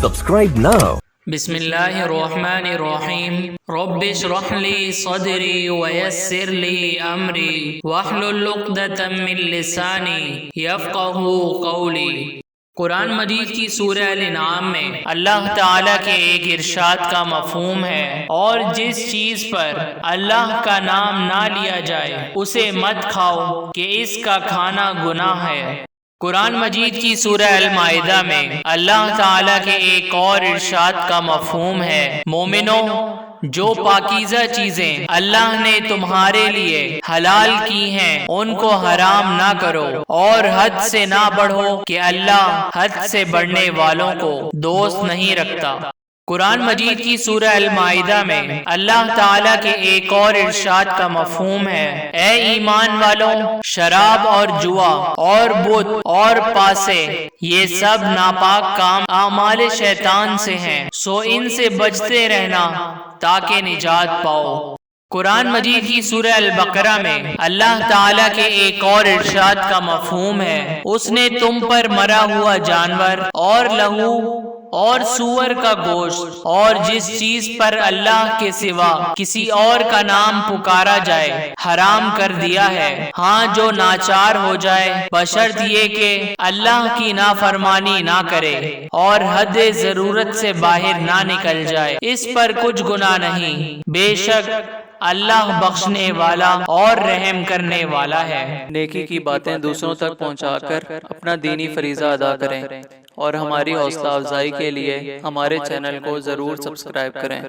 Subscribe now. بسم اللہ الرحمن الرحیم رب اشرح لی صدری ویسر لی امری واحلل عقدۃ من لسانی یفقہوا قولی۔ قرآن مجید کی سورہ الانعام میں اللہ تعالیٰ کے ایک ارشاد کا مفہوم ہے، اور جس چیز پر اللہ کا نام نہ لیا جائے اسے مت کھاؤ کہ اس کا کھانا گناہ ہے۔ قرآن مجید کی سورہ المائدہ میں اللہ تعالیٰ کے ایک اور ارشاد کا مفہوم ہے، مومنوں، جو پاکیزہ چیزیں اللہ نے تمہارے لیے حلال کی ہیں ان کو حرام نہ کرو، اور حد سے نہ بڑھو کہ اللہ حد سے بڑھنے والوں کو دوست نہیں رکھتا۔ قرآن مجید کی سورہ المائدہ میں اللہ تعالیٰ کے ایک اور ارشاد کا مفہوم ہے، اے ایمان والوں، شراب اور جوا اور بت اور پاسے یہ سب ناپاک کام اعمال شیطان سے ہیں، سو ان سے بچتے رہنا تاکہ نجات پاؤ۔ قرآن مجید کی سورہ البقرہ میں اللہ تعالیٰ کے ایک اور ارشاد کا مفہوم ہے، اس نے تم پر مرا ہوا جانور اور لہو اور سور کا گوشت اور جس چیز پر اللہ کے سوا کسی اور کا نام پکارا جائے حرام کر دیا ہے، ہاں جو ناچار ہو جائے بشرط یہ کہ اللہ کی نافرمانی نہ کرے اور حد ضرورت سے باہر نہ نکل جائے، اس پر کچھ گناہ نہیں، بے شک اللہ بخشنے والا اور رحم کرنے والا ہے۔ نیکی کی باتیں دوسروں تک پہنچا کر اپنا دینی فریضہ ادا کریں، اور ہماری حوصلہ افزائی کے لیے ہمارے چینل کو ضرور سبسکرائب کریں۔